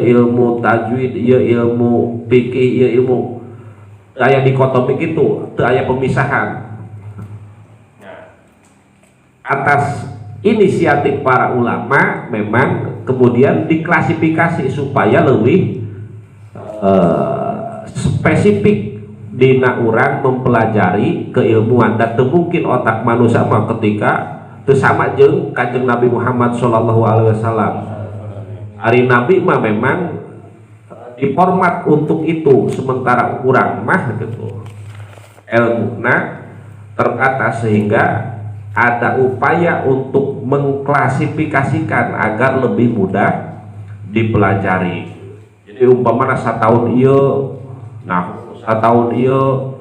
ilmu tajwid, ieu ilmu fikih, ieu ilmu aya dikotomi kitu, teu aya pemisahan. Atas inisiatif para ulama memang kemudian diklasifikasi supaya lebih spesifik dina urang mempelajari keilmuan, dan mungkin otak manusia mah ketika teu sama jeung Kanjeng Nabi Muhammad sallallahu alaihi wasallam. Ari Nabi mah memang diformat untuk itu, sementara urang mah gitu ilmuna terbatas sehingga ada upaya untuk mengklasifikasikan agar lebih mudah dipelajari. Jadi umpamana satahun ieu, nah satahun ieu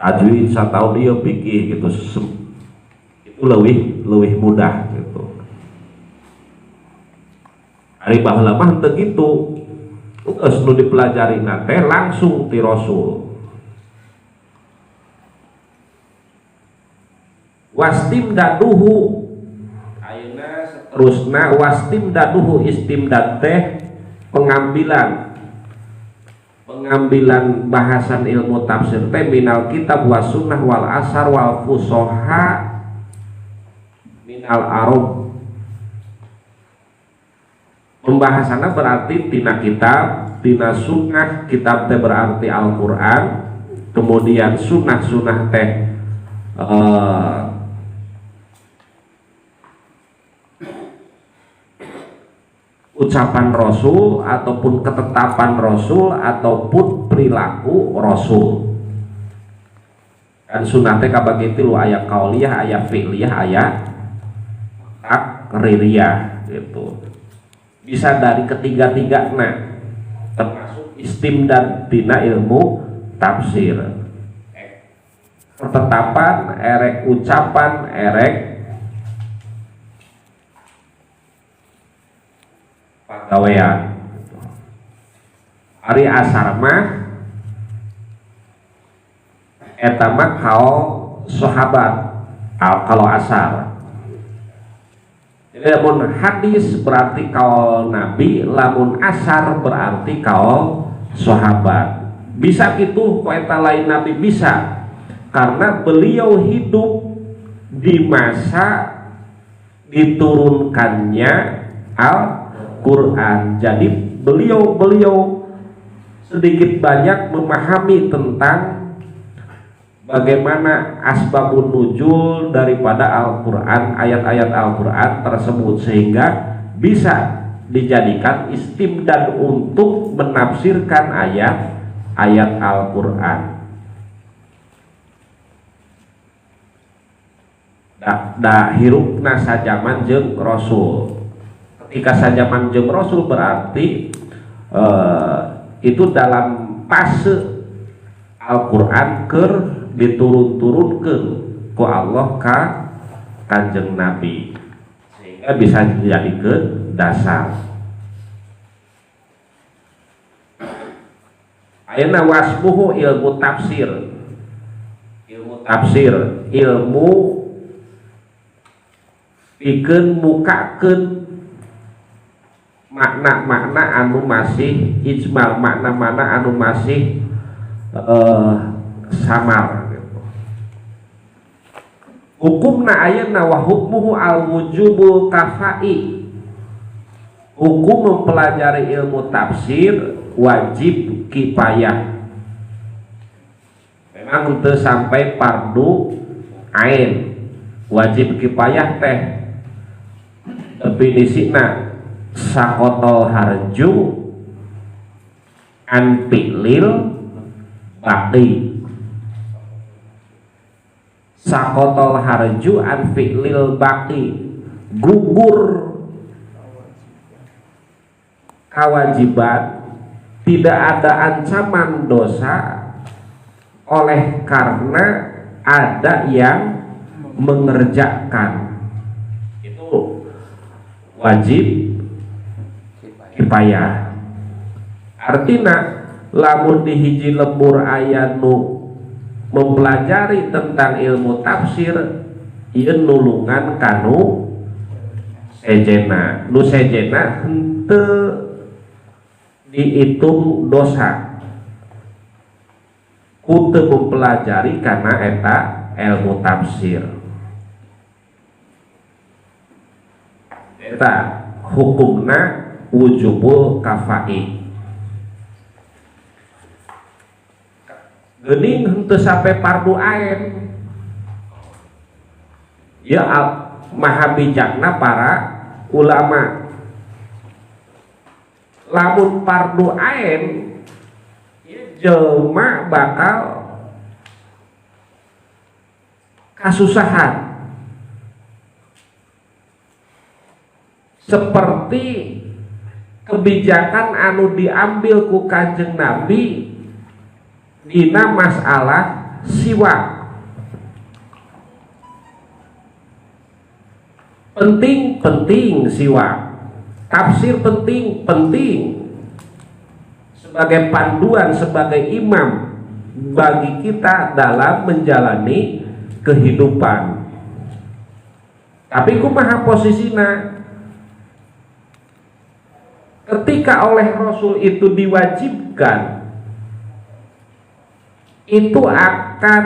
tajwid, satahun ieu fikih gitu, itu lebih mudah gitu. Ari baheula mah henteu kitu, geus nu dipelajari nate langsung ti Rasul. Wastimdaduhu, ayeuna saterusna wastimdaduhu, istimdad teh pengambilan bahasan ilmu tafsir teh minal kitab was sunnah wal asar wal fusoha minal arab. Pembahasannya berarti tina kitab, tina sunnah. Kitab teh berarti Al-Quran, kemudian sunnah teh ucapan Rasul ataupun ketetapan Rasul ataupun perilaku Rasul. Dan sunnah teh kabagi tilu, aya qauliyah, aya fi'liyah, aya taqririyah gitu. Bisa dari ketiga-tigana, termasuk istimdad dina ilmu tafsir. Ketetapan, erek ucapan, erek pagawean. Ari asar mah eta mah kaul sahabat, kalau asar. Jadi lamun hadis berarti kaul Nabi, lamun asar berarti kaul sahabat. Bisa gitu ku eta lain Nabi, bisa, karena beliau hidup di masa diturunkannya Al-Quran. Jadi beliau sedikit banyak memahami tentang bagaimana asbabun nuzul daripada Al-Quran, ayat-ayat Al-Quran tersebut, sehingga bisa dijadikan istimdad untuk menafsirkan ayat-ayat Al-Quran. Hirupna sajaman jeung Rasul. Ketika sajaman jeung Rasul berarti itu dalam fase Al-Quran keur diturun-turunkeun ku Allah ka Kanjeng Nabi, sehingga bisa dijadikeun dasar. Ayeuna wasmuhu ilmu tafsir. Ilmu pikeun mukakeun makna-makna anu masih ijmal, makna-makna anu masih samar gitu. Hukumna ayeuna wa hukmuhu al-wujubul kafai. Hukum mempelajari ilmu tafsir wajib kifayah. Memang teu sampai fardu ain. Wajib kifayah teh definisina sakotol harju an fi'lil baqi. Sakotol harju an fi'lil baqi, gugur kewajiban, tidak ada ancaman dosa oleh karena ada yang mengerjakan. Itu wajib kifayah. Artina lamun di hiji lembur aya nu mempelajari tentang ilmu tafsir, ieu nulungan kanu sejena nu sejena henteu dihitung dosa ku teu mempelajari karena eta ilmu tafsir. Eta hukumna wujubul kafai. Geuning henteu sampai fardu ain. Ya maha bijakna para ulama. Lamun fardu ain jelema bakal kasusahan seperti kebijakan anu diambil ku Kanjeng Nabi dina masalah siwak. Penting siwak, tafsir penting sebagai panduan, sebagai imam bagi kita dalam menjalani kehidupan. Tapi kumaha posisina ketika oleh Rasul itu diwajibkan, itu akan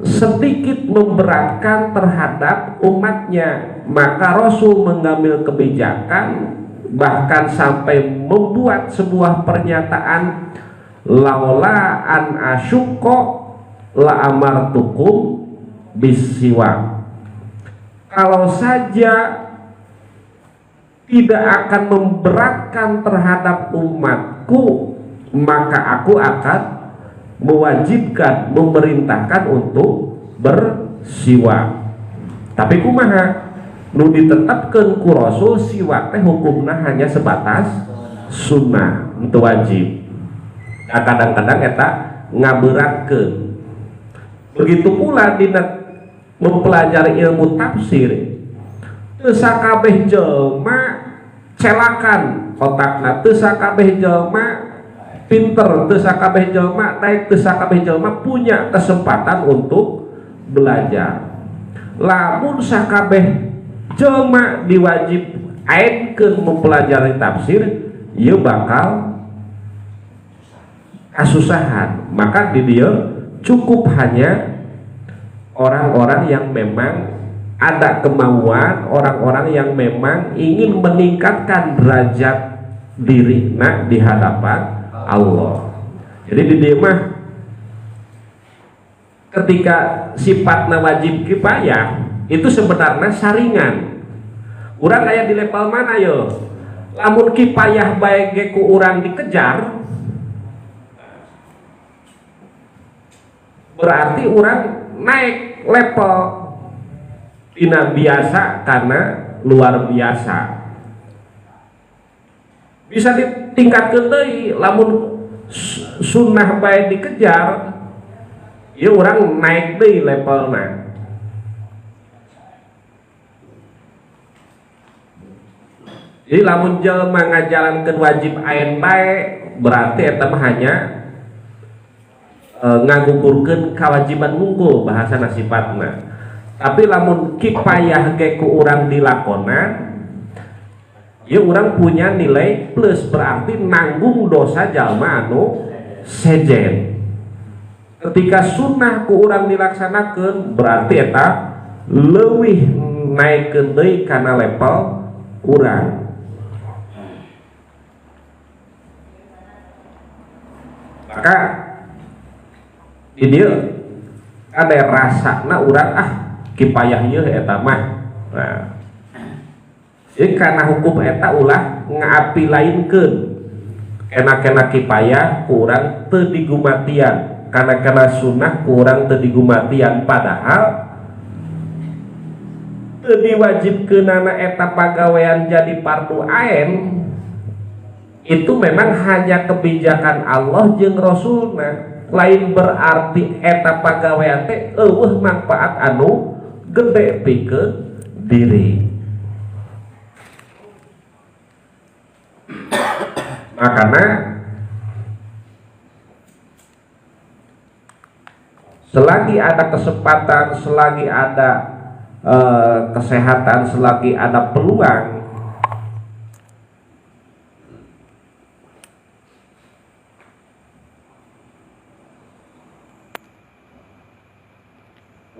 sedikit memberatkan terhadap umatnya, maka Rasul mengambil kebijakan bahkan sampai membuat sebuah pernyataan, laula an asyukko la amartukum bisiwak. Kalau saja tidak akan memberatkan terhadap umatku, maka aku akan mewajibkan, memerintahkan untuk bersiwak. Tapi kumaha nu ditetapkeun ku Rasul siwak teh hukumna hanya sebatas sunnah, itu wajib. Nah, kadang-kadang eta ngaberatkeun. Begitu pula dina mempelajari ilmu tafsir, teu sakabeh jelema celakan otakna, teu sakabeh jelema pinter, teu sakabeh jelema naik, teu sakabeh jelema punya kesempatan untuk belajar. Lamun sakabeh jelema diwajib aidkeun mempelajari tafsir, ieu bakal kasusahan. Maka di dieu cukup hanya orang-orang yang memang ada kemauan, orang-orang yang memang ingin meningkatkan derajat dirina di hadapan Allah. Jadi di dieu mah ketika sifatna wajib kifayah itu sebenarnya saringan. Urang aya di level mana yo? Lamun kifayah bae ge ku urang dikejar, berarti urang naik level dina biasa karena luar biasa. Bisa ditingkatkeun deui lamun sunnah bae dikejar, ieu urang naik deui levelna. Jadi lamun jelema ngajalankeun wajib ain bae, berarti eta mah hanya ngagugurkeun kewajiban mungkul bahasana sifatna. Tapi lamun kifayah ge ku urang dilakonan, ya urang punya nilai plus, berarti nanggung dosa jalma anu sejen. Ketika sunnah ku urang dilaksanakeun, berarti eta leuwih naikeun deui kana level urang. Maka di dieu ada rasana urang kifayah ieu eta mah. Nah, jadi karena hukum eta ulah ngaapilainkeun kena kifayah ku urang teu digumatian, karena sunnah ku urang teu digumatian, padahal teu diwajibkeunana eta pagawean jadi fardu ain. Itu memang hanya kebijakan Allah jeung Rasulna, lain berarti eta pagawean teh eueuh manfaat anu gede pikeun diri. Makanya selagi ada kesempatan, selagi ada kesehatan, selagi ada peluang,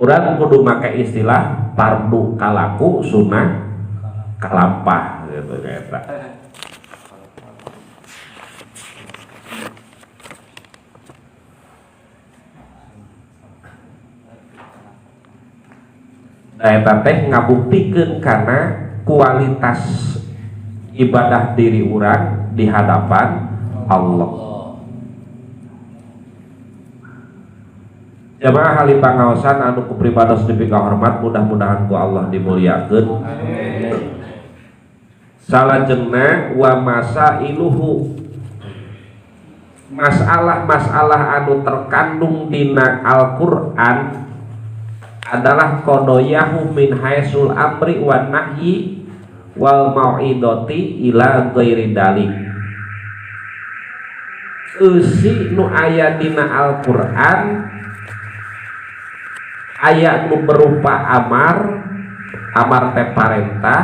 urang kudu make istilah fardu kalaku sunnah kalampah gitu eta. Eta teh ngabuktikeun kana kualitas ibadah diri urang di hadapan Allah. Jamaah hali pangaosan anu kupribados nepi ka hormat, mudah-mudahan ku Allah dimuliakeun. Salajengna wa masailuhu, masalah-masalah anu terkandung dina Al-Qur'an adalah qadoyahu min haisul amri wan nahyi wal mau'idati ila ghairi dalik. Eusi nu aya dina Al-Qur'an aya nu berupa amar teh parentah,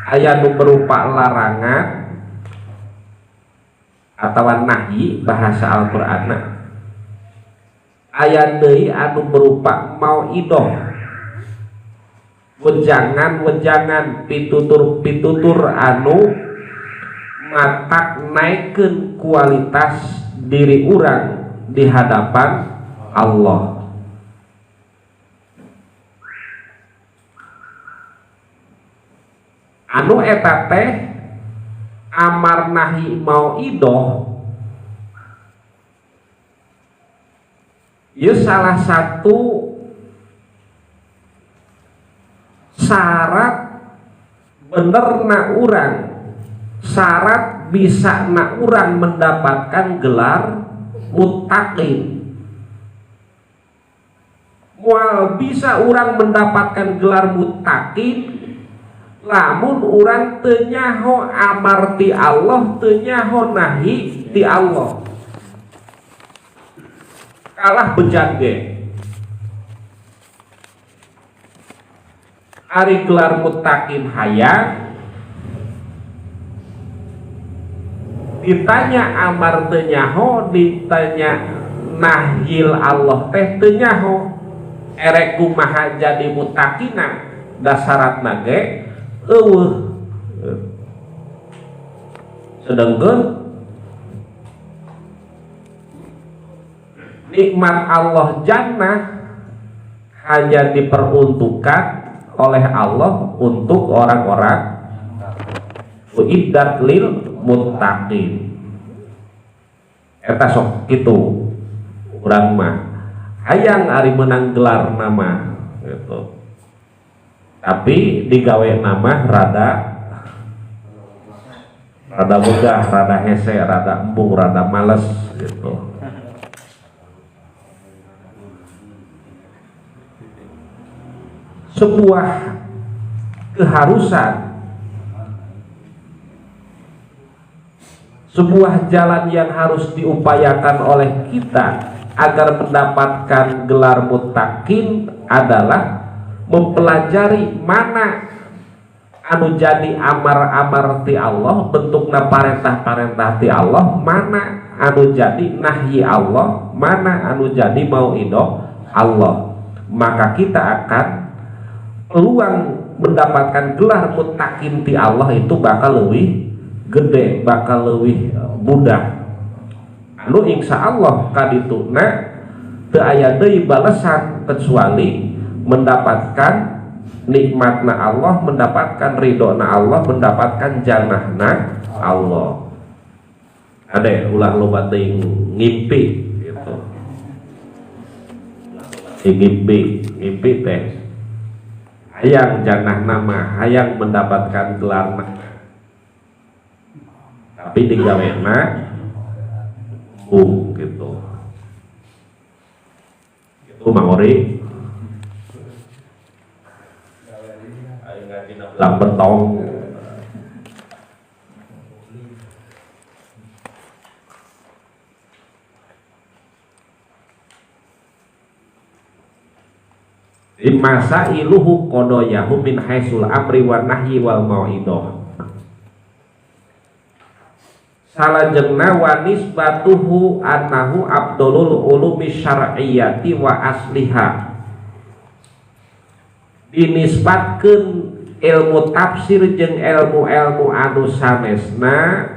aya nu berupa larangan atawa nahyi bahasa Al-Qur'anna, aya deui anu berupa mau'idoh, wejangan pitutur anu matak naikeun kualitas diri urang di hadapan Allah. Anu eta teh amar nahi mau'idoh ieu salah satu syarat benerna urang, syarat bisa na urang mendapatkan gelar muttaqin. Moal bisa urang mendapatkan gelar muttaqin lamun urang teu nyaho amar ti Allah, teu nyaho nahi ti Allah. Kalah bejat ge. Ari gelar muttaqin hayang ditanya amar teu nyaho, ditanya nahyil Allah teh teu nyaho, erek kumaha jadi muttaqina dasaratna ge eueuh. Sedengkeun nikmat Allah jannah hanya diperuntukkan oleh Allah untuk orang-orang uiddat lil muttaqin. Eta sok kitu urang mah hayang ari menang gelar nama gitu. Tapi digawe nama rada megah, rada hese, rada embung, rada males gitu. Sebuah keharusan, sebuah jalan yang harus diupayakan oleh kita agar mendapatkan gelar muttaqin adalah mempelajari mana anu jadi amar-amar ti Allah, bentukna parentah-parentah ti Allah, mana anu jadi nahyi Allah, mana anu jadi mau'idoh Allah. Maka kita akan peluang mendapatkan gelar muttaqin ti Allah itu bakal leuwih gede, bakal leuwih mudah. Anu insyaallah kadituna teu aya deui balesan kecuali mendapatkan nikmatna Allah, mendapatkan ridhona Allah, mendapatkan jannahna Allah. Ade ulah loba teuing ngimpi gitu. Ngimpi teh hayang jannahna mah, hayang mendapatkan gelarna. Tapi digawena gitu. Itu mangori lang betong. Masa iluhu qadoyahu min haisul amri wan nahyi wal mau'idoh. Salajengna wa nisbatuhu annahu abdulul ulumi syar'iyyati wa asliha dinisbatkeun ilmu tafsir jeung ilmu-ilmu anu sanesna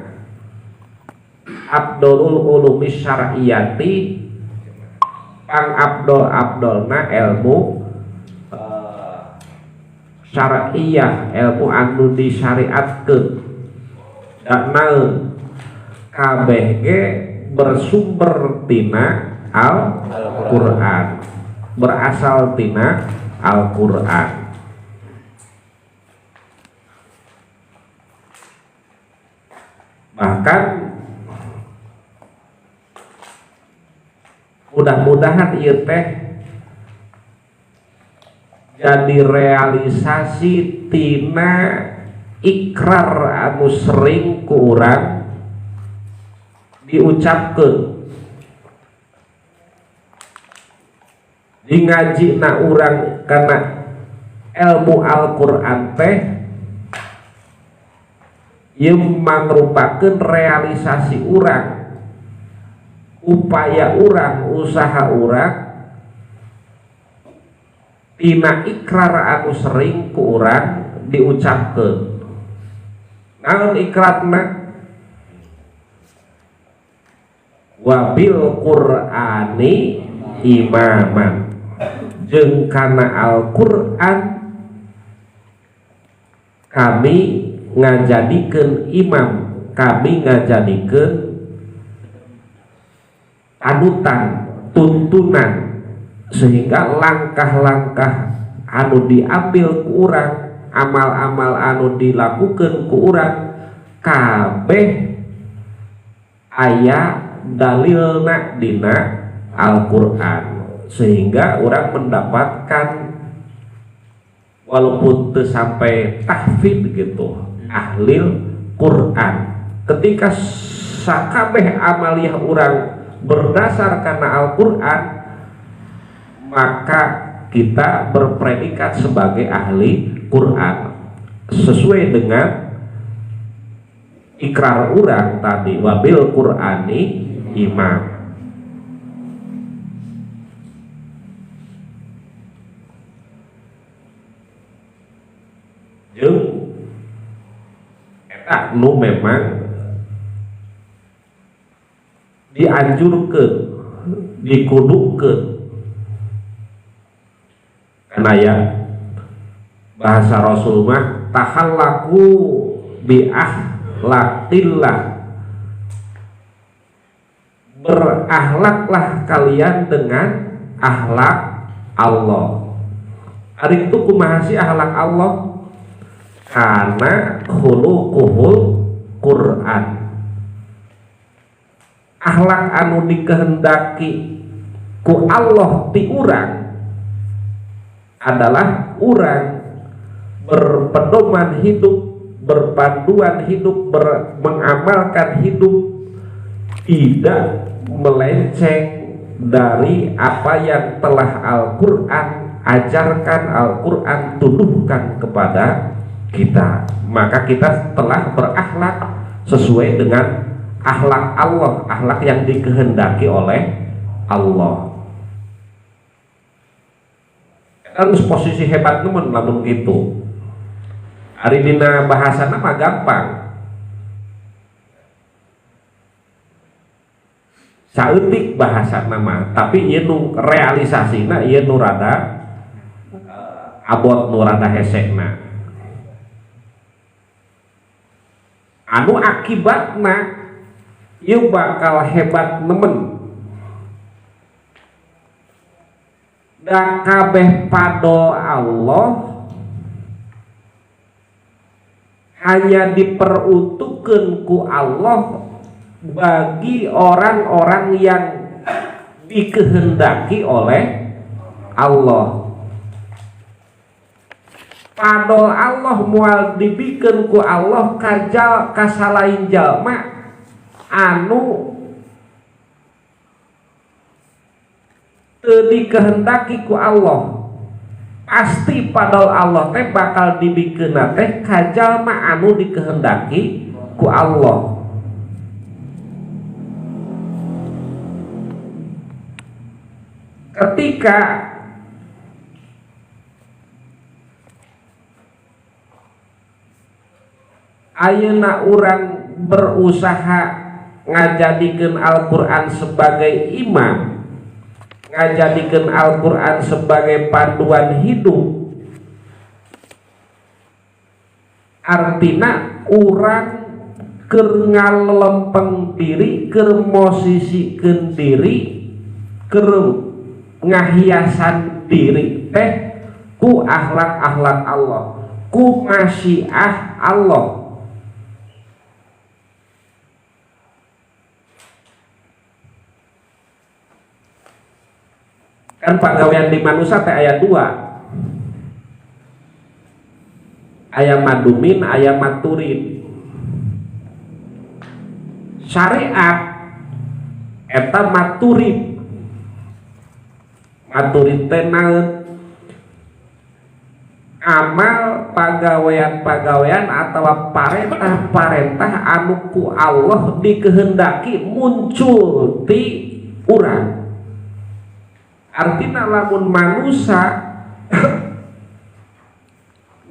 Abdulul ulumi syar'iyyati pang abdolna ilmu syar'iyyah, ilmu anu disyariatkeun dana kabeh ge bersumber tina Al-Qur'an, berasal tina Al-Qur'an. Bahkan mudah-mudahan ieu teh jadi realisasi tina ikrar anu sering ku urang diucapkeun di ngajina urang kana ilmu Al-Qur'an teh ieu mangrupakeun realisasi urang, upaya urang, usaha urang tina ikrar anu sering ku urang diucapkeun. Naon ikrarna? Wabil Qur'ani imaman, jeung kana Al-Qur'an kami ngajadikeun imam, kami ngajadikeun panutan, tuntunan, sehingga langkah-langkah anu diambil ku urang, amal-amal anu dilakukeun ku urang kabeh aya dalilna dina Al-Qur'an, sehingga urang mendapatkan walaupun teu sampai tahfidz gitu ahlil Qur'an. Ketika sakabeh amaliyah urang berdasar karena Al-Qur'an, maka kita berpredikat sebagai ahli Qur'an sesuai dengan ikrar urang tadi, wabil Qur'ani imam. Jeung eta nu memang dianjurkeun, dikudukeun, karena ya bahasa Rasul mah tahallaku bi akhlaqillah, berakhlaklah kalian dengan akhlak Allah. Ari itu kumaha sih akhlak Allah? Karena khuluquhul Qur'an, akhlak anu dikehendaki ku Allah ti urang adalah urang berpedoman hidup, berpanduan hidup, mengamalkan hidup tidak melenceng dari apa yang telah Al-Qur'an ajarkan, Al-Qur'an tuduhkan kepada kita. Maka kita telah berakhlak sesuai dengan akhlak Allah, akhlak yang dikehendaki oleh Allah. Harus posisi hebat teman lamun gitu. Ari dina bahasana mah gampang. Saeutik bahasana mah, tapi ieu nu realisasina ieu nu rada abot, nu rada hesekna. Anu akibatna ieu bakal hebat nemen. Da kabeh pado Allah hanya diperuntukkeun ku Allah bagi orang-orang yang dikehendaki oleh Allah. Padol Allah moal dibikeun ku Allah ka salain jalma anu teu dikehendaki ku Allah, pasti padol Allah teh bakal dibikeunna teh ka jalma anu dikehendaki ku Allah. Ketika ayeuna urang berusaha ngajadikeun Al-Qur'an sebagai imam, ngajadikeun Al-Qur'an sebagai panduan hidup, artina urang keur ngalempeng diri, keur mosisikeun diri, keur ngahiasan diri teh ku akhlak-akhlak Allah, ku masyiah Allah. Kan pagawean di manusia teh aya 2, aya madumin, aya maturid. Syariat eta maturid. Maturid teh naon? Amal pagawean-pagawean atau parentah-parentah anu ku Allah dikehendaki muncul ti urang. Artinya lamun manusia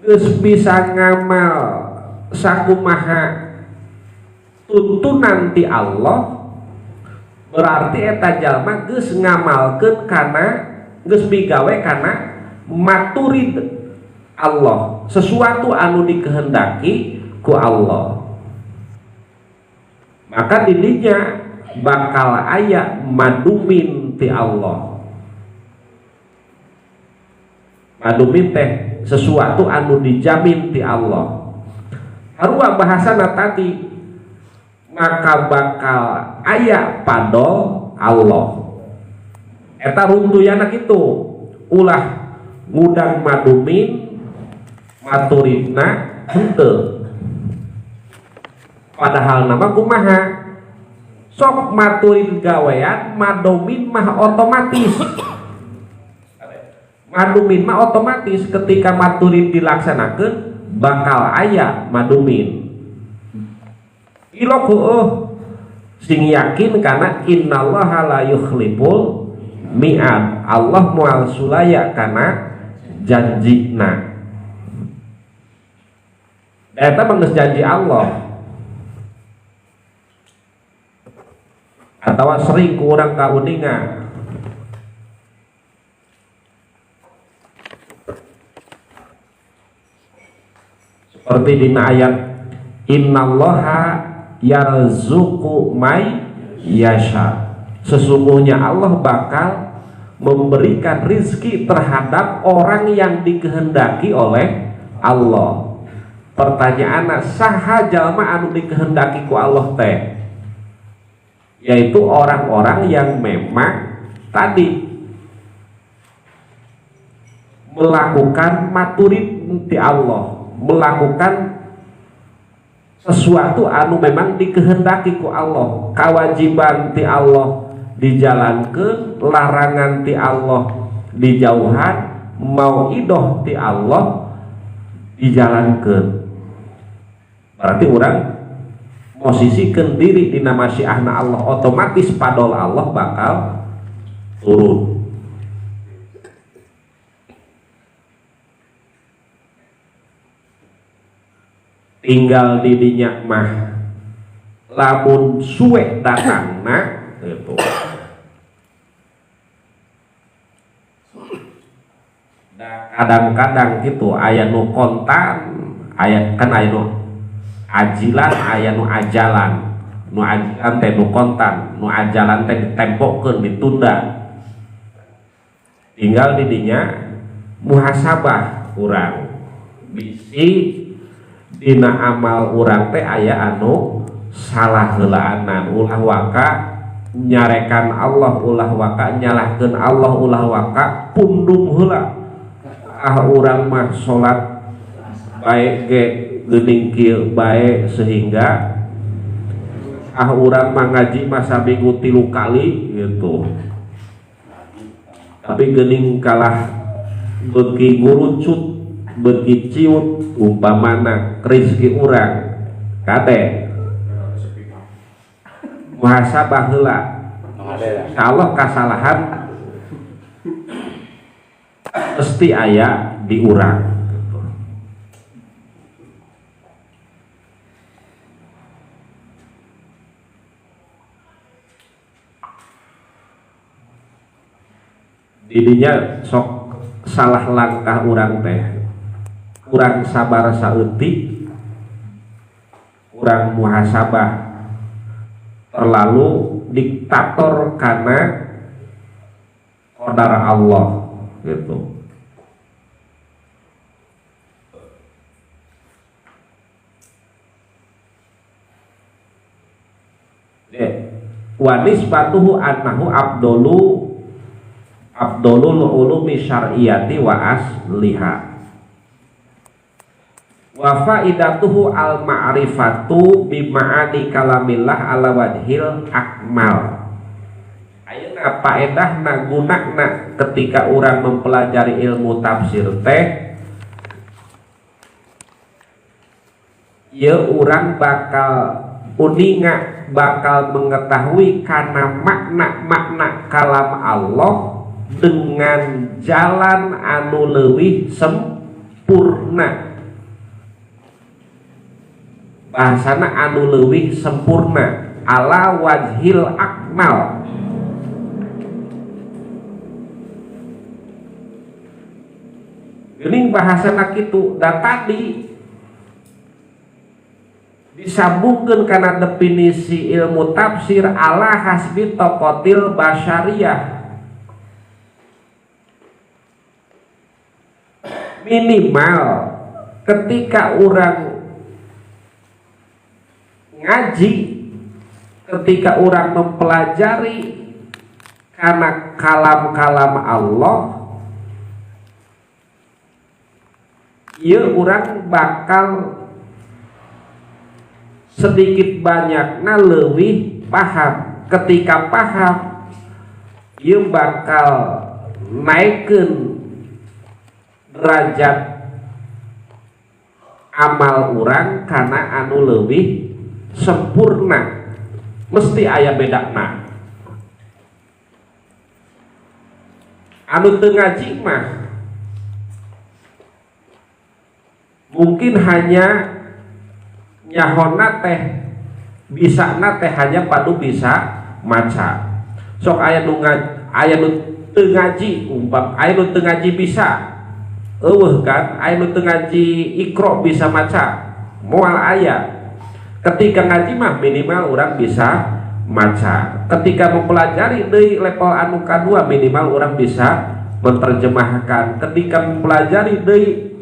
geus bisa ngamal sakumaha tuntunan ti Allah, berarti eta jalma geus ngamalkeun kana geus migawe kana maturid Allah, sesuatu anu dikehendaki ku Allah. Maka dirinya bakal aya madumin ti Allah. Madumin teh sesuatu anu dijamin ti Allah. Harua bahasana tadi, maka bakal aya padol Allah. Eta runtuyana kitu, ulah ngudang madumin maturidna henteu. Padahal nama kumaha? Sok maturid gawean, madumin mah otomatis. Madumin mah otomatis ketika maturid dilaksanakeun bakal aya madumin. Ilok sing yakin kana innallaha la yukhliful mi'ad. Allah moal sulaya kana janjina. Eta mah janji Allah. Atawa sering ku urang kauningan seperti di ayat innallaha yarzuqu may yasha, sesungguhnya Allah bakal memberikan rizki terhadap orang yang dikehendaki oleh Allah. Pertanyaanna saha jalma anu dikehendaki ku Allah teh? Yaitu orang-orang yang memang tadi melakukan maturid ti Allah, melakukan sesuatu anu memang dikehendaki ku Allah, kewajiban ti Allah dijalankeun, larangan ti Allah dijauhan, mauidoh ti Allah dijalankeun. Berarti orang posisikeun diri dina masyiahna Allah, otomatis padol Allah bakal turun. Tinggal di dinya mah lamun suwe datangna gitu. Kadang-kadang gitu aya nu kontan, aya kan aya nu ajilan, aya nu ajalan. Nu ajilan teh nu kontan, nu ajalan teh ditempokeun, ditunda. Tinggal di dinya muhasabah urang. Bisi dina amal urang teh aya anu salah heulaanan, ulah waka nyarekan Allah, ulah waka nyalahkeun Allah, ulah waka pundung heula. Urang mah salat bae ge geuning kieu bae sehingga urang mah ngaji mah saminggu 3 kali gitu. Tapi geuning kalah beuki ngurucut, beuki ciut umpamana rezeki urang kade muhasabah heula. Kalau kasalahan pasti aya di urang. didinya sok salah langkah urang teh, kurang sabar saeutik, kurang muhasabah, terlalu diktator karena qadar Allah gitu. Wa nisbatuhu annahu abdulul ulumi syar'iyati wa asliha wa faidatuhu al ma'rifatu bi ma'ani kalamillah ala wajhil akmal. Ayeuna faedahna gunana ketika orang mempelajari ilmu tafsir teh ieu urang bakal uninga, bakal mengetahui karena makna-makna kalam Allah dengan jalan anu leuwih sempurna, bahasana anu leuwih sempurna ala wajhil akmal. Geuning bahasana kitu da tadi disambungkan karena definisi ilmu tafsir ala hasbi tokotil basyariyah, minimal ketika orang ngaji, ketika orang mempelajari karena kalam-kalam Allah, ieu orang bakal sedikit banyakna leuwih paham. Ketika paham ieu bakal naikeun derajat amal urang karena anu leuwih sempurna, mesti aya bedana. Anu teu ngaji mah mungkin hanya nyahonna teh bisa teh hanya padu bisa maca. Sok aya nu teu ngaji, umpam aya nu teu ngaji bisa eueuh kan, aya nu teu ngaji Iqra bisa maca, moal aya. Ketika ngaji mah minimal orang bisa maca. Ketika mempelajari deui level anu kadua minimal orang bisa menerjemahkan. Ketika mempelajari deui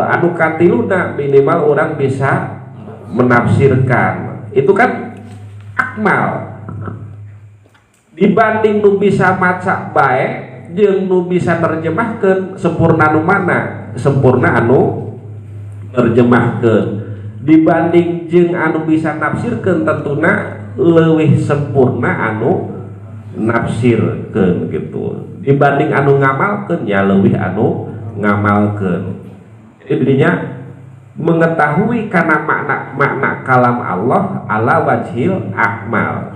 anu katiluna minimal orang bisa menafsirkan. Itu kan akmal. Dibanding nu bisa maca bae jeung nu bisa nerjemahkeun, sempurna nu mana? Sempurna anu nerjemahkeun. Dibanding jeung anu bisa nafsirkeun tentunya leuwih sempurna anu nafsirkeun gitu. Dibanding anu ngamalkeun ya leuwih anu ngamalkeun. Intinya mengetahui karena makna kalam Allah ala wajhil akmal.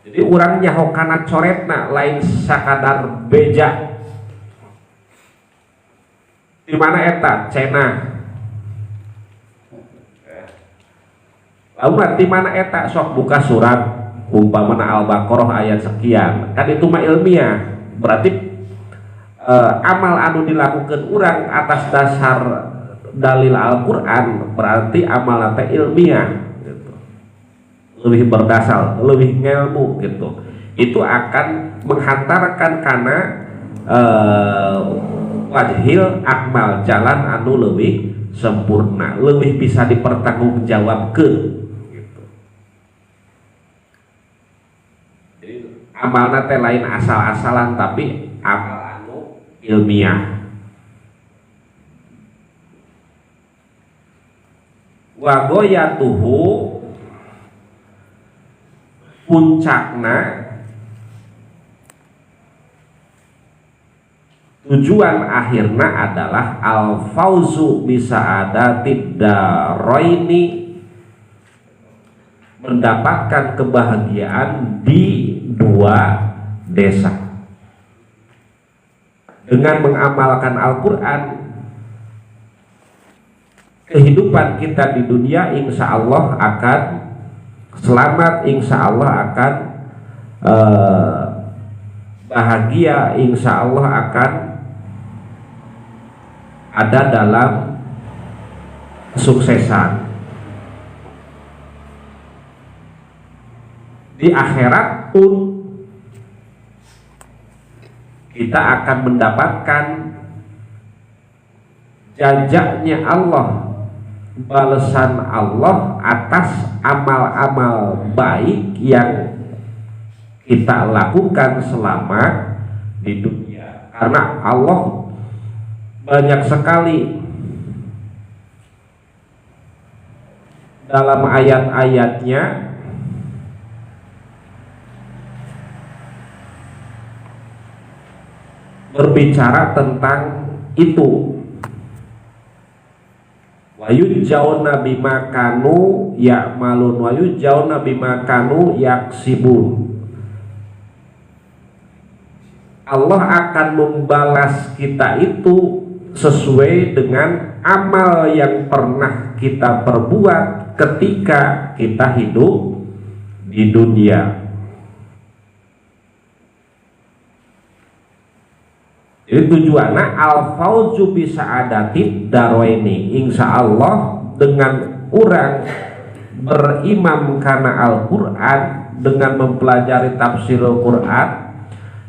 Jadi urang nyaho kana coretna lain sakadar beja. Di mana eta cenah? Lalu di mana eta sok buka surat umpamana Al-Baqarah ayat sekian. Kan itu mah ilmiah. Berarti amal anu dilakukan orang atas dasar dalil Al-Quran berarti amal teh ilmiah gitu. Lebih berdasar, lebih ngilmu gitu. Itu akan menghantarkan karena wajhil akmal, jalan anu lebih sempurna, lebih bisa dipertanggungjawabkeun gitu. Jadi amalna teh lain asal-asalan tapi amal ilmiah. Wa goyatuhu puncakna, tujuan akhirna adalah al fauzu bisa'adatid daraini, mendapatkan kebahagiaan di dua desa. Dengan mengamalkan Al-Quran, kehidupan kita di dunia insya Allah akan selamat, insya Allah akan bahagia insya Allah akan ada dalam kesuksesan di akhirat pun. Kita akan mendapatkan jajaknya Allah, balasan Allah atas amal-amal baik yang kita lakukan selama di dunia. Karena Allah banyak sekali dalam ayat-ayatnya berbicara tentang itu. Wa yujzauna bima kanu ya'malun wa yujzauna bima kanu yaksibun. Allah akan membalas kita itu sesuai dengan amal yang pernah kita perbuat ketika kita hidup di dunia. Jadi tujuannya al-fauzu bisa adatit darwaini, insya Allah dengan orang berimam karena Al-Quran, dengan mempelajari tafsir Al-Quran,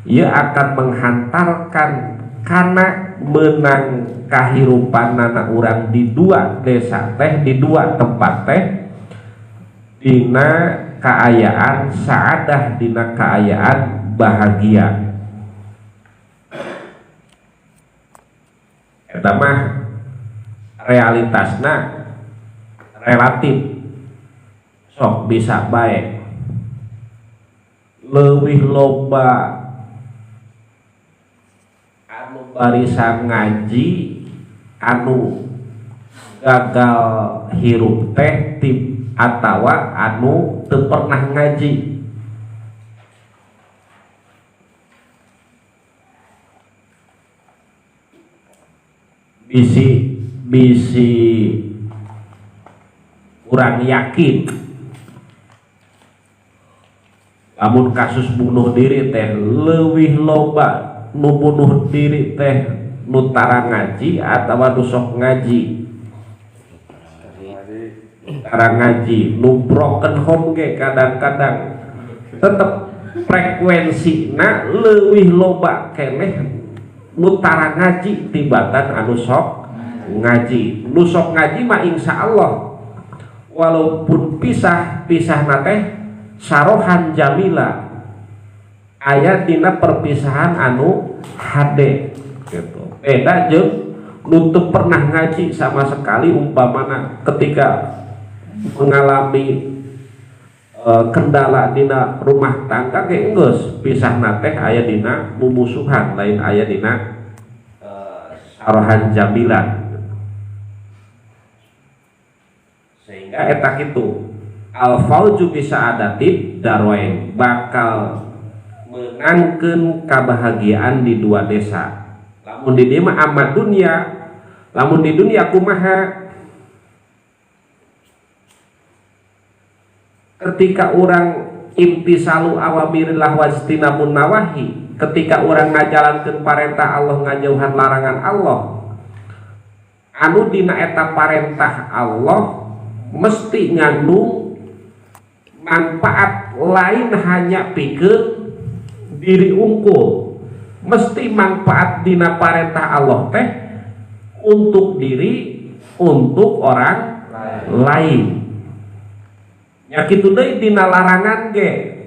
ia akan menghantarkan karena menang kahirupan anak orang di dua desa teh, di dua tempat teh, dina keayaan saadah, dina keayaan bahagia. Eta mah realitasna relatif sok bisa baik, leuwih loba anu barisan ngaji anu gagal hirup teh tip atawa anu teu pernah ngaji. Bisi kurang yakin lamun kasus bunuh diri teh leuwih loba nu bunuh diri teh nu tara ngaji atawa nu sok ngaji. Tara ngaji nu broken home ge kadang-kadang tetep frekuensina leuwih loba keneh nu tara ngaji tibatan anu sok ngaji. Nu sok ngaji mah insya Allah walaupun pisah nate sarohan jamila, aya dina perpisahan anu hade gitu. Beda jeung nu teu pernah ngaji sama sekali, umpamana ketika mengalami kendala dina rumah tangga ge geus pisah nate aya dina mumusuhan, lain aya dina sarohan jamilan. Sehingga eta kitu al-fauzu bisa adatit darwain, bakal menangkeun kebahagiaan di dua desa. Lamun di dieu mah amad dunia, lamun di dunia kumaha? Ketika orang imtisalu awamirillah wajtinabun nawahi, ketika orang ngajalankeun parentah Allah ngajauhan larangan Allah, anu dina eta parentah Allah mesti ngandung manfaat lain hanya pikeun diri unggul. Mesti manfaat dina parentah Allah teh untuk diri, untuk orang lain. Ya kitu deui dina larangan ge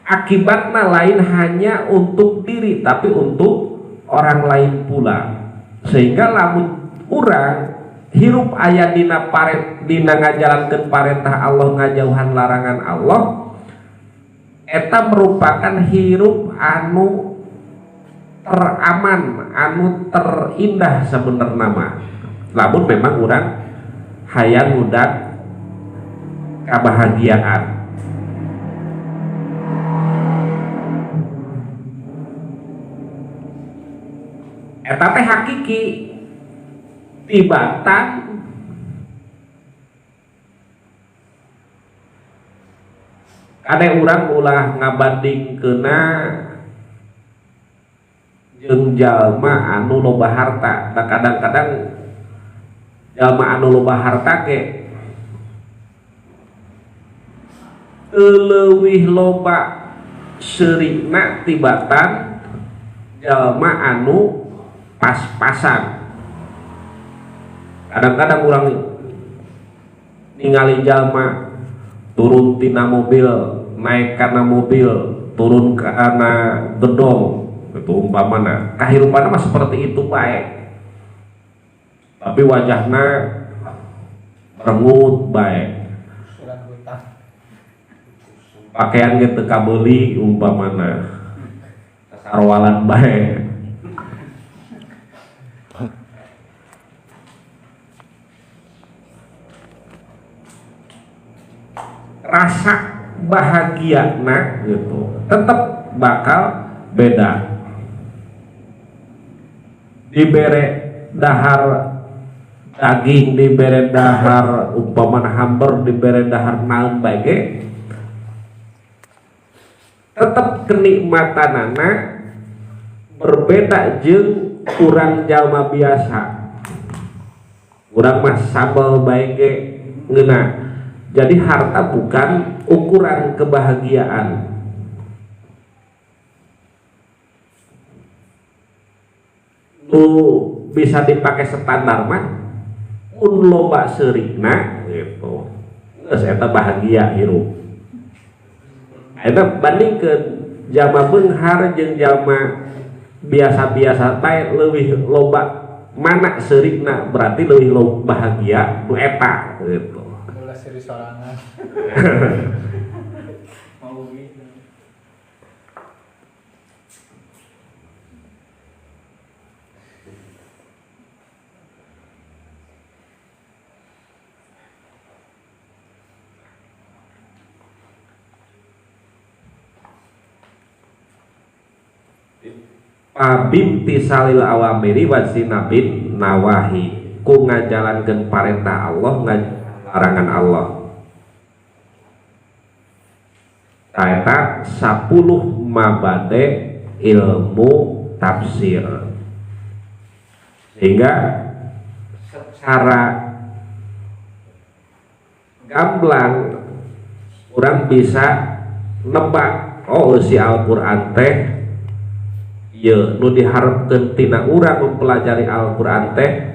akibatna lain hanya untuk diri tapi untuk orang lain pula. Sehingga lamun urang hirup aya dina ngajalankeun parentah Allah ngajauhan larangan Allah, eta merupakan hirup anu teraman, anu terindah sebenarnya mah. Lamun memang urang hayang ngudag kebahagiaan. Eta teh hakiki tibatan ada urang ulah ngabandingkeuna jeung jalma anu loba harta. Da kadang-kadang jalma anu loba harta ge leuwih loba seurigna tibatan jalma anu pas-pasan. Kadang-kadang urang ningali jalma turun tina mobil, naik kana mobil, turun kana gedong, itu umpamana kahirupana mah seperti itu baik, tapi wajahna merengut baik, pakaian ge teu kabeuli umpamana sarwalan bae. Rasa bahagiana gitu tetap bakal beda. Dibere dahar daging, dibere dahar umpamana hamburger, dibere dahar naon bae ge tetap kenikmatanana berbeda jeung urang jalma biasa. Urang mah sambal bae ge ngeuna. Jadi harta bukan ukuran kebahagiaan. Nu bisa dipakai standar mah mun loba seurigna gitu. Geus eta bahagia hirup. Eta bandingkeun jalma beunghar jeung jalma biasa-biasa teh leuwih loba mana seurigna, berarti leuwih loba bahagia nu eta gitu. Mulai seri sorangan. Mau gitu. Pabimti salil awamiri wasinabin nawahi, ku ngajalankeun parentah Allah larangan Allah. Taeta 10 mabade ilmu tafsir, sehingga secara gamblang orang bisa nebak oh si Al-Qur'an teh ya nu diharapkeun tina urang mempelajari Al-Qur'an teh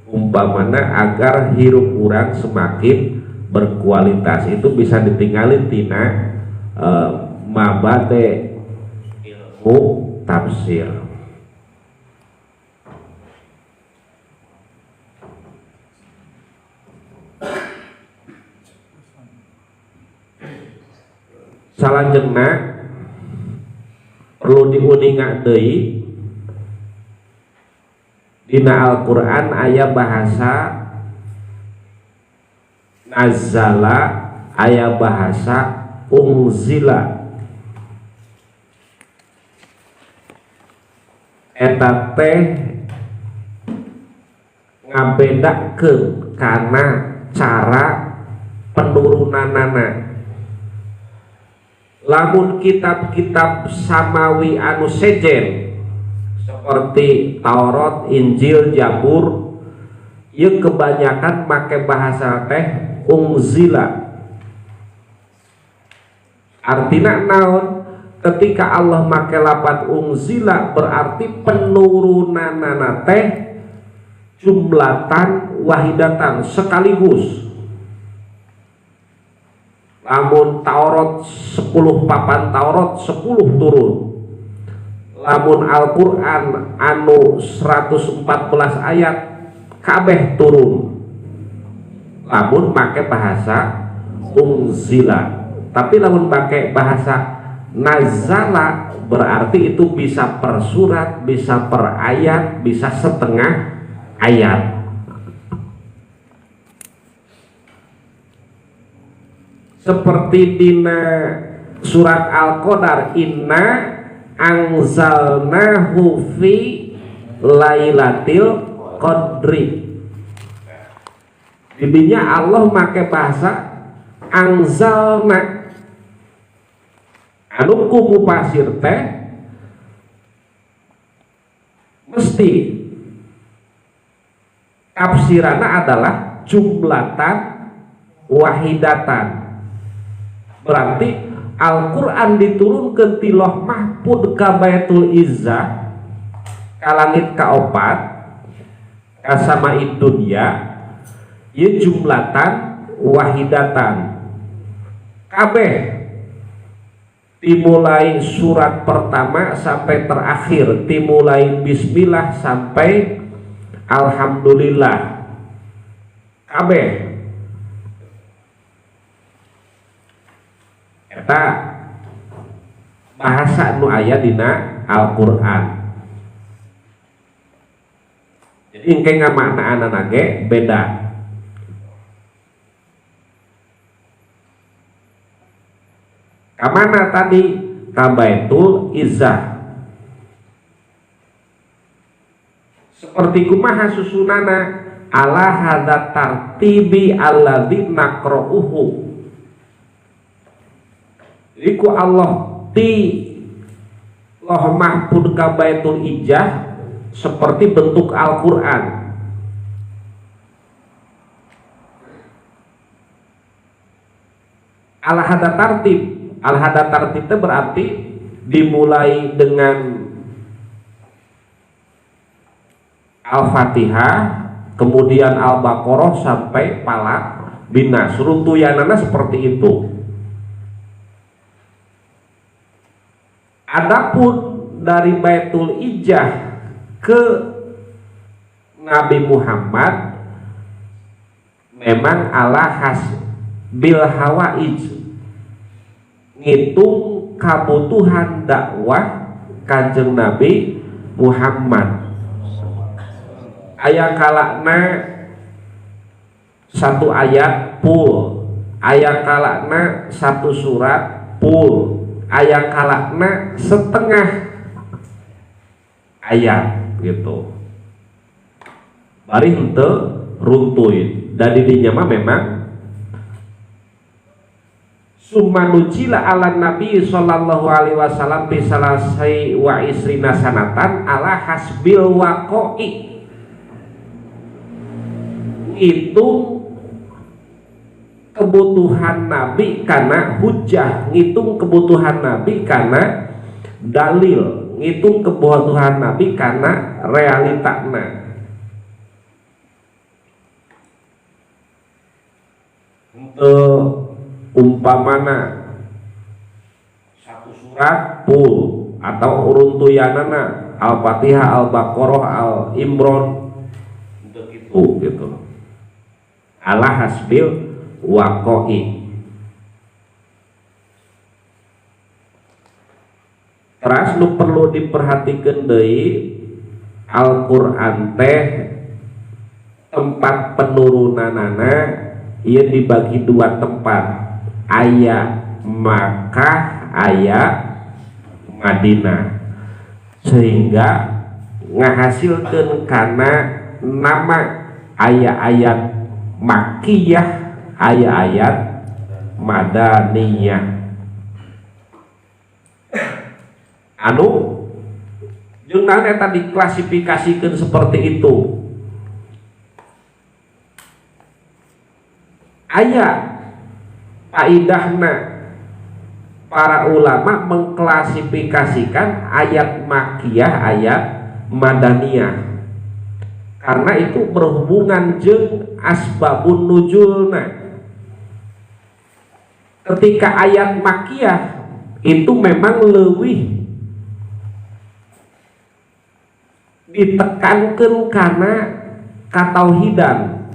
umpamana agar hirup urang semakin berkualitas. Itu bisa ditinggalin tina mabade ilmu tafsir. Salanjutna perlu diuninga deui dina Al-Qur'an aya bahasa nazala, aya bahasa unzila. Eta teh ngabedakeun kana cara penurunanana. Lamun kitab-kitab samawi anu sejen seperti Taurat, Injil, Zabur, ieu kebanyakan make bahasa teh unzila. Artina naon? Ketika Allah make lapan unzila berarti penurunanana teh jumlatan wahidatan sekaligus. Lamun Taurat 10 papan Taurat 10 turun. Lamun Al-Qur'an anu 114 ayat kabeh turun. Lamun make bahasa unzila. Tapi lamun pakai bahasa nazala berarti itu bisa per surat, bisa per ayat, bisa setengah ayat. Seperti dina surat Al-Qadar, inna anzalnahu fi lailatil qadri. Didinya Allah make bahasa anzalna. Anu ku mufasir teh mesti tafsiranna adalah jumlatan wahidatan. Berarti Al-Quran diturunkan ti Lauh Mahfuz ka Baitul Izzah ka langit kaopat ka sama'id dunya ieu jumlatan wahidatan. Kabeh dimulai surat pertama sampai terakhir, dimulai bismillah sampai alhamdulillah, kabeh eta bahasa nu aya dina Al-Qur'an. Jadi engke ngamaknaanna ge beda. Kamana tadi ka Baitul Izzah. Seperti kumaha susunana ala hadza tartibi alladzi naqra'uhu. Iku Allah ti Lauh Mahfuz ka Baitul Izzah seperti bentuk Al-Qur'an. Ala hadza tartib. Al-hada tartib itu berarti dimulai dengan Al-Fatihah, kemudian Al-Baqarah sampai Falaq bin Nas. Runtuyanana seperti itu. Adapun dari Baitul Izzah ke Nabi Muhammad memang ala hasbil hawaij, ngitung kebutuhan dakwah Kanjeng Nabi Muhammad. Aya kalakna satu ayat full, aya kalakna satu surat full, aya kalakna setengah ayat gitu. Bari henteu runtuy. Dan didinya mah memang Sumanujila ala Nabi sallallahu alaihi wasallam bisalasai wa isrina sanatan ala hasbil waqo'i. Ngitung kebutuhan Nabi karena hujah, ngitung kebutuhan Nabi karena dalil, ngitung kebutuhan Nabi karena realitakna. Untuk umpamana satu surat full atau runtuyanana Al-Fatihah, Al-Baqarah, Al-Imran begitu gitu. Ala hasbil waqo'i. Terus nu perlu diperhatikan deui Al-Qur'an teh tempat penurunanana ieu dibagi dua tempat. Ayat Makkah, ayat Madinah, sehingga ngahasilkeun kana nama ayat-ayat Makkiyah, ayat-ayat Madaniyah. Anu jeung naon eta diklasifikasikeun seperti itu. Ayat faidahna para ulama mengklasifikasikan ayat Makkiyah, ayat Madaniyah, karena itu berhubungan jeung asbabun nuzulna. Ketika ayat Makkiyah itu memang leuwih ditekankan karena katauhidan,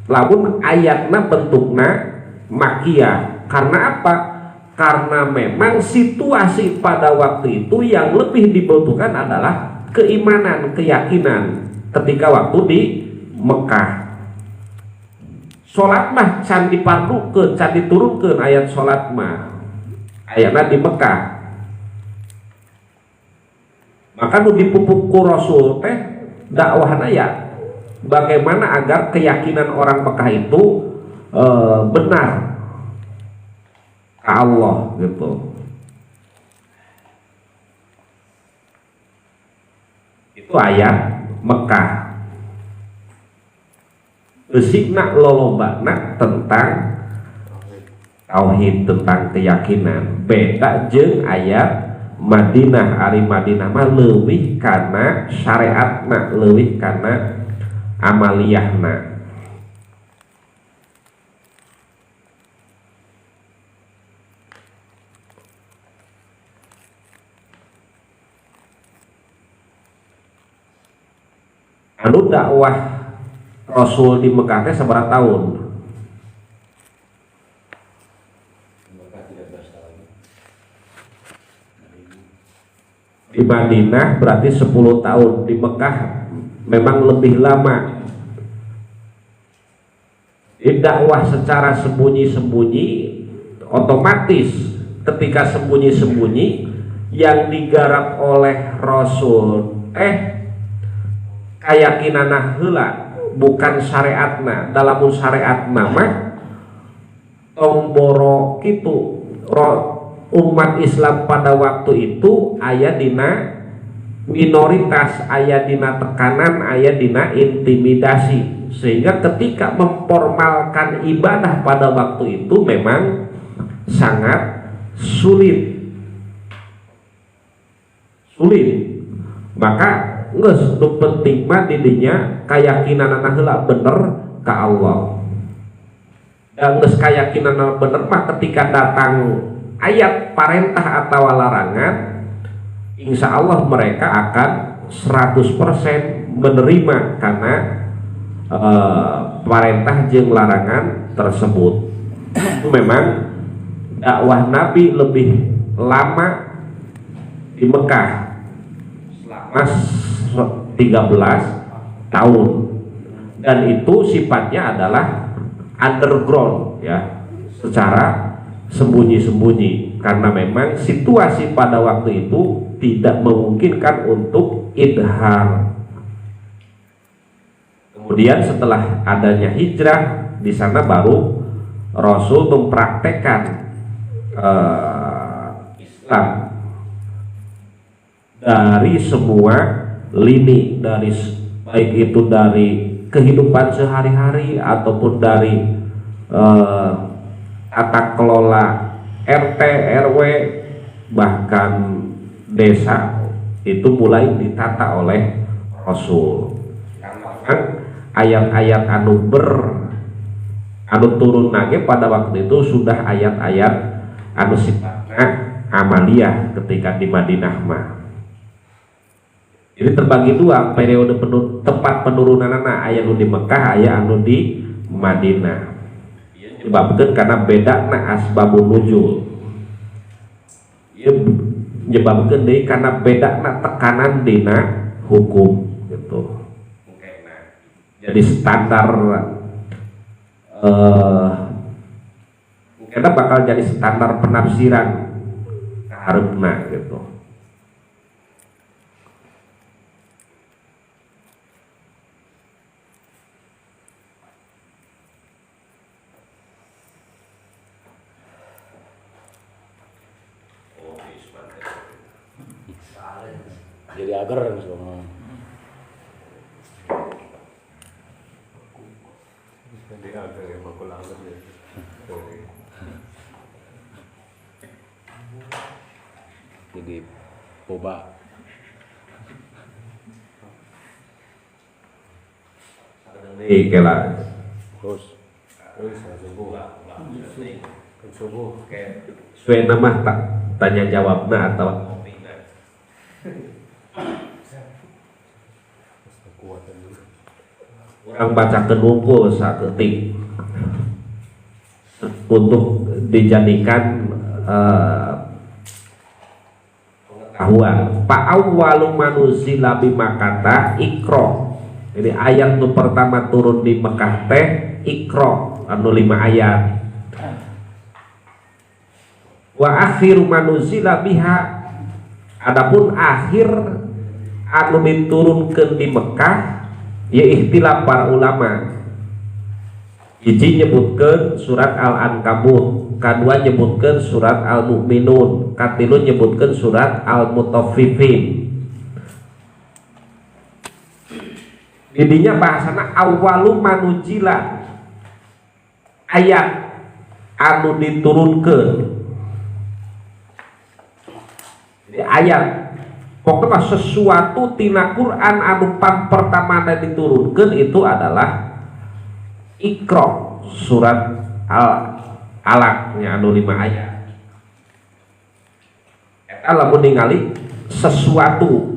lamun ayatna bentukna Makkiyah. Karena apa? Karena memang situasi pada waktu itu yang lebih dibutuhkan adalah keimanan, keyakinan ketika waktu di Mekah. Salat mah can dipardukeun, can diturunkeun ayat salat mah ayatna di Mekah. Maka nu dipupuk ku Rasul teh dakwahna ya bagaimana agar keyakinan orang Mekah itu benar ke Allah gitu. Itu ayat Mekah. Eusikna lolobana tentang tauhid, tentang keyakinan. Beda jeung ayat Madinah. Ari Madinah mah leuwih kana syariatna, leuwih kana amaliyahna. Anu dakwah Rasul di Mekah teh sabaraha tahun? Di Madinah berarti 10 tahun, di Mekah memang lebih lama. Dakwah secara sembunyi-sembunyi, otomatis ketika sembunyi-sembunyi yang digarap oleh Rasul keyakinan heula, bukan syariatna. Dalam syariatna mah tomboro kitu umat Islam pada waktu itu aya dina minoritas, aya dina tekanan, aya dina intimidasi, sehingga ketika memformalkan ibadah pada waktu itu memang sangat sulit. Maka geus nu penting mah didinya keyakinan heula bener ka Allah. Dan geus keyakinan bener mah ketika datang ayat perintah atau larangan, insya Allah mereka akan 100% menerima karena perintah jeung larangan tersebut. Itu memang dakwah Nabi lebih lama di Mekah selama 13 tahun, dan itu sifatnya adalah underground ya, secara sembunyi-sembunyi, karena memang situasi pada waktu itu tidak memungkinkan untuk idhar. Kemudian setelah adanya hijrah, di sana baru Rasul mempraktekkan Islam dari semua lini, dari baik itu dari kehidupan sehari-hari ataupun dari tata kelola RT, RW, bahkan desa, itu mulai ditata oleh Rasul. Ayat-ayat anu turun nage pada waktu itu sudah ayat-ayat anu sifatnya amaliyah ketika di Madinah mah. Jadi terbagi dua periode tempat penurunan ayat anu di Mekah, ayat anu di Madinah. Disebabkan karena beda asbabun nuzul. Menyebabkan deui karena beda tekanan dina hukum gitu. Jadi standar kita bakal jadi standar penafsiran harupna gitu. Jadi agar semua. Jadi boba. Kela Terus subuh sesuai nama tak tanya jawabna atau orang bacakeun wungkul saketik untuk dijadikan pengetahuan. Fa'awwalu manuzila bi Makkah Iqra. Jadi ayat nu pertama turun di Mekah teh Iqra, anu 5 ayat. Wa akhiru manuzila biha, adapun akhir anu diturunkeun di Mekah ya ikhtilaf para ulama. Hiji nyebutkeun surat Al-Ankabut, kadua nyebutkeun surat Al-Mu'minun, katilu nyebutkeun surat Al-Mutaffifin. Didinya bahasana awalu manujila ayat anu diturunkeun. Jadi ayat pokoknya sesuatu tina Quran anu pertama diturunkeun itu adalah Iqra surat Al-Alaq nya anu 5 ayat. Eta lamun ningali sesuatu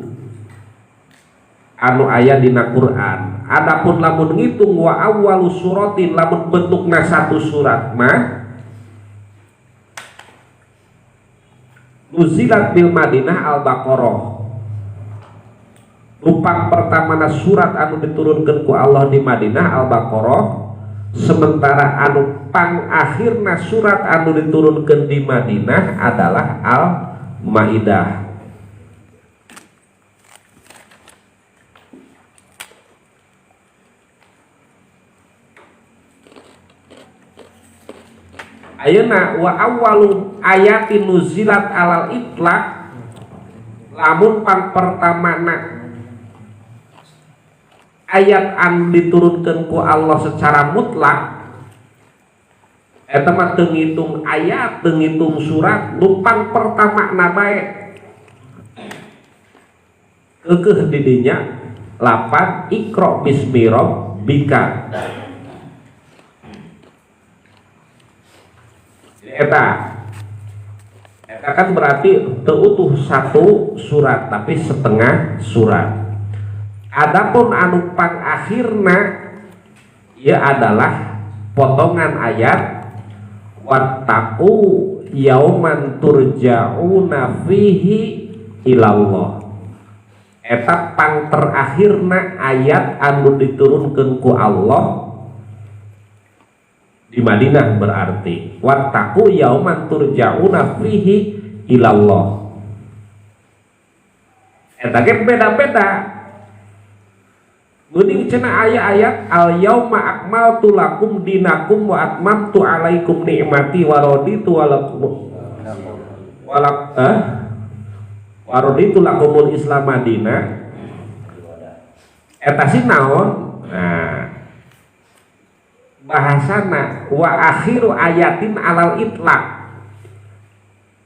anu aya dina Quran. Adapun lamun ngitung wa awwalu suratin lamun bentukna satu surat mah nuzilat bil Madinah Al-Baqarah. Rupang pertamana surat anu diturunkeun ku Allah di Madinah Al-Baqarah, sementara anu pang akhirna surat anu diturunkeun di Madinah adalah Al-Maidah. Ayeuna wa awwalu ayatin nuzilat alal itlaq lamun pang pertamana ayat anu diturunkeun ku Allah secara mutlak eta mah teu ngitung ayat, teu ngitung surat, nu pang pertamana bae keukeuh di dinya lapan Iqra bismi rabbika. Eta kan berarti teutuh satu surat tapi setengah surat. Adapun anu pang akhirna ia adalah potongan ayat wattaqu yauman turja'una fihi ilallah. Eta pang terakhirna ayat anu diturunkeun ku Allah di Madinah, berarti wattaqu yauman turja'una fihi ilallah. Eta ge beda-beda. Geuning cenah aya ayat al yauma akmaltu lakum dinakum wa atmamtu alaikum ni'mati wa raditu lakum wa raditu lakumul Islam madina. Eta sih naon? Nah, bahasana wa akhiru ayatin alal itlaq,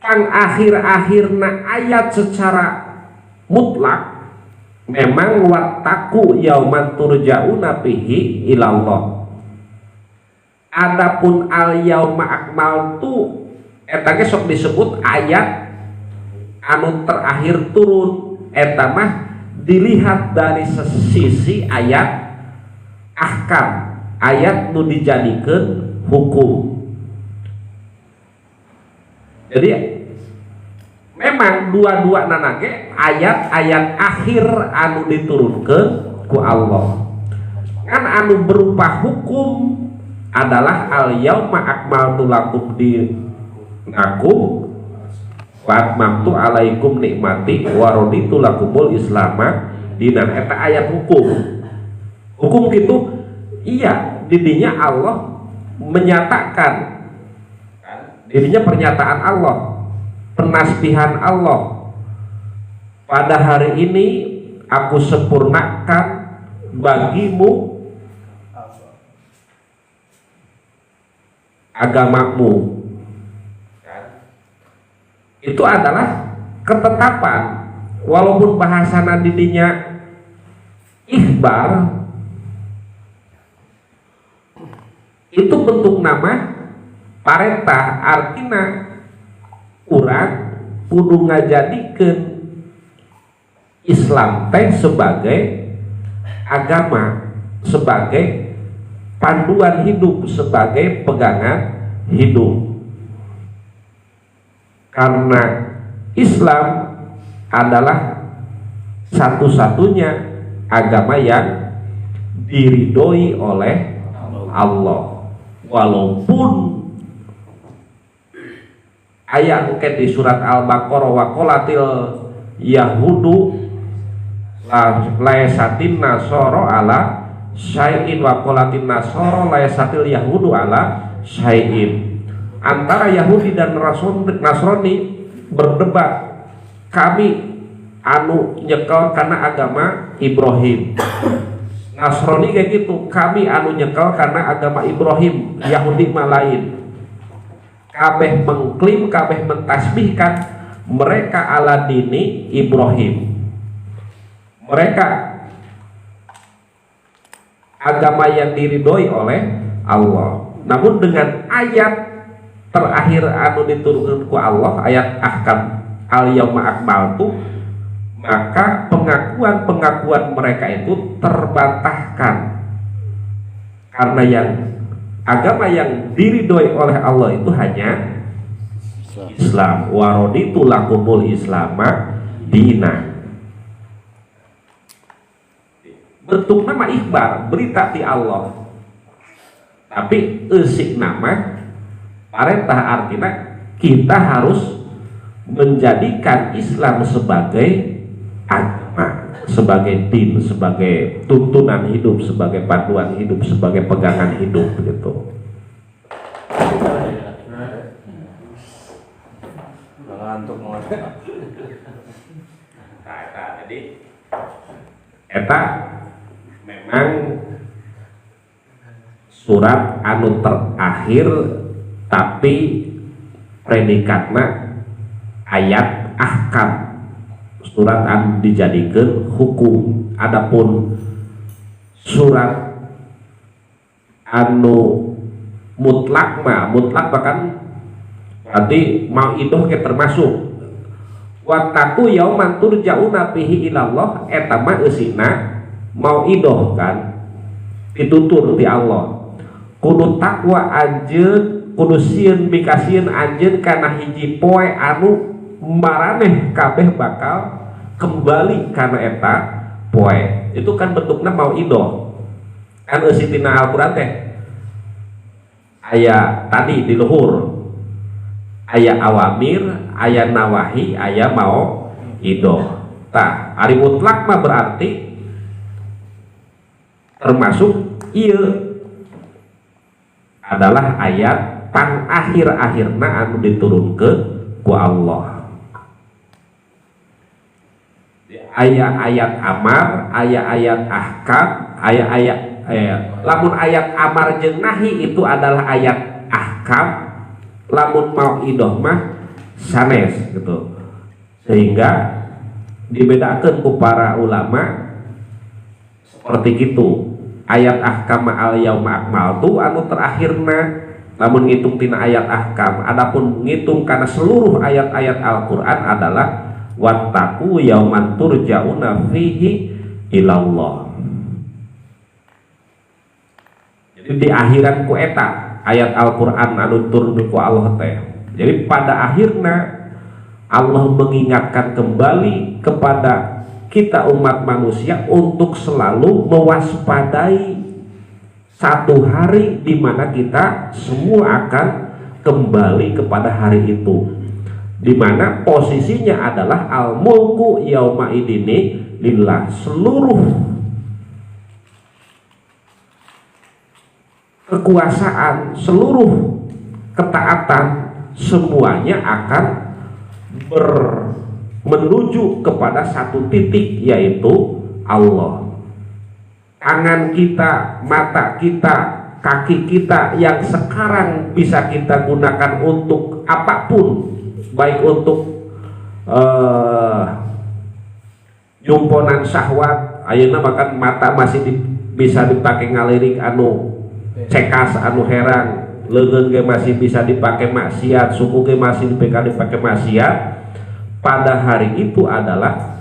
kang akhir-akhirna ayat secara mutlak memang wattaqu yauman turja'una fihi ilallah. Adapun al yauma akmaltu eta ge sok disebut ayat anu terakhir turun, eta mah dilihat dari sisi ayat ahkam, ayat nu dijadikeun hukum. Jadi memang dua-dua nanage ayat-ayat akhir anu diturunkeun ku Allah. Kan anu berupa hukum adalah al yauma akmaltu lakum dinakum wa atmamtu alaikum nikmati wa raditu lakumul islama dinan. Eta ayat hukum. Hukum gitu. Iya, didinya Allah menyatakan, didinya pernyataan Allah, penasbihan Allah. Pada hari ini aku sempurnakan bagimu agamamu. Itu adalah ketetapan, walaupun bahasana didinya ikhbar, itu bentuk nama parentah, artina urang kudu ngajadikeun Islam teh sebagai agama, sebagai panduan hidup, sebagai pegangan hidup. Karena Islam adalah satu-satunya agama yang diridhoi oleh Allah. Walaupun ayat di surat Al-Baqarah wa qolatil yahudu laesatin nasoro ala syai'in wa qolatin nasoro laesatil yahudu ala syai'in. Antara Yahudi dan Nasrani berdebat, kami anu nyekel karena agama Ibrahim, Nasrani kayak gitu, kami anu nyekel karena agama Ibrahim, Yahudi mah lain. Kabeh mengklaim, kabeh mentasbihkan mereka ala dini Ibrahim. Mereka agama yang diridhoi oleh Allah. Namun dengan ayat terakhir anu diturunkan ku Allah, ayat ahkam al-yauma akmaltu, maka pengakuan mereka itu terbantahkan. Karena yang agama yang diridhoi oleh Allah itu hanya Islam. Wa raditu lakumul islama dina. Bentuk nama ikhbar, berita ti Allah. Tapi eusik nama perintah, artinya kita harus menjadikan Islam sebagai agama, sebagai din, sebagai tuntunan hidup, sebagai panduan hidup, sebagai pegangan hidup gitu. Ngantuk mau. Jadi eta memang surat anu terakhir tapi predikatna ayat ahkam, surat anu dijadikan hukum. Adapun surat anu mutlak bahkan berarti mau idoh ke termasuk wattaku yauman turja'una fihi ilallah, eta mah eusina mau idoh kan ditutur ti Allah. Kudu takwa anjeun, kudu sieun bikasieun anjeun kana hiji poe anu maraneh kabeh bakal kembali kana eta poe. Itu kan bentukna mau idoh. Kan eusi tina Al-Qur'an teh aya tadi di luhur aya awamir, aya nawahi, aya mau idoh. Tah, ari mutlak mah berarti termasuk ieu adalah ayat tang akhir-akhirna anu diturunkeun ku Allah. Ayat-ayat amar, ayat-ayat ahkam, ayat-ayat lamun ayat amar jeung nahi itu adalah ayat ahkam, lamun mau idoh mah sanes gitu. Sehingga dibedakeun ku para ulama seperti gitu. Ayat ahkam al yauma akmaltu anu terakhirna namun ngitung tina ayat ahkam. Adapun ngitung karena seluruh ayat-ayat Al-Qur'an adalah wattaqu yauman turja'una fihi ilallah. Jadi di akhiran ku eta ayat Al-Qur'an anu turun ku Allah teh. Jadi pada akhirnya Allah mengingatkan kembali kepada kita umat manusia untuk selalu mewaspadai satu hari di mana kita semua akan kembali kepada hari itu, di mana posisinya adalah al-mulku yauma idini lillah. Seluruh kekuasaan, seluruh ketaatan semuanya akan menuju kepada satu titik, yaitu Allah. Tangan kita, mata kita, kaki kita yang sekarang bisa kita gunakan untuk apapun, baik untuk nyumponan syahwat, ayeuna bahkan mata masih bisa dipakai ngalirik anu cekas anu herang, leungeun ge masih bisa dipakai maksiat, suku ge masih dipakai maksiat. Pada hari itu adalah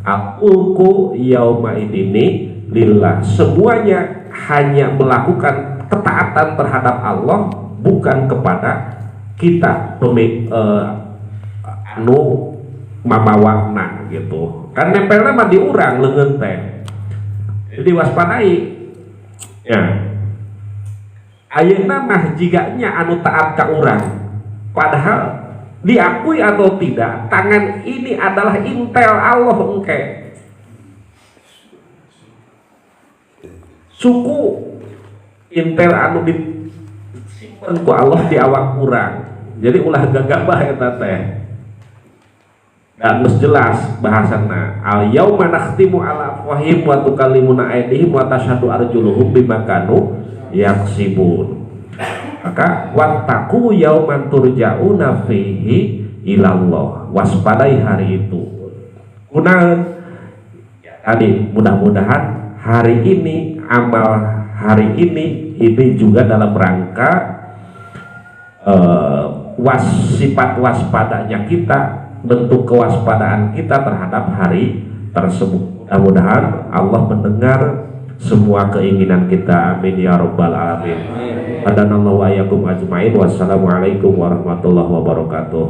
al-mulku yauma idini lillah. Semuanya hanya melakukan ketaatan terhadap Allah, bukan kepada kita anu mamawakna gitu. Kan nempelna mah di urang leungeun teh. Jadi waspadai. Ya. Ayeuna mah jiganya anu taat ka urang. Padahal diakui atau tidak, tangan ini adalah intel Allah engke. Suku intel anu disimpen ku Allah di awak urang. Jadi ulah gagabah eta teh. Dan geus jelas bahasana al yauma nakhtimu ala afwahim wa tukallimuna aydihim wa tashhadu arjuluhum bima kanu yaksibun. Maka wattaqu yauman turja'una fihi ilallah, waspadai hari itu. Kunaon tadi, mudah-mudahan hari ini, amal hari ini juga dalam rangka sifat waspadanya kita, bentuk kewaspadaan kita terhadap hari tersebut. Mudah-mudahan Allah mendengar semua keinginan kita, amin ya rabbal alamin. Hadanallahu wa iyyakum ajmain. Wassalamualaikum warahmatullahi wabarakatuh.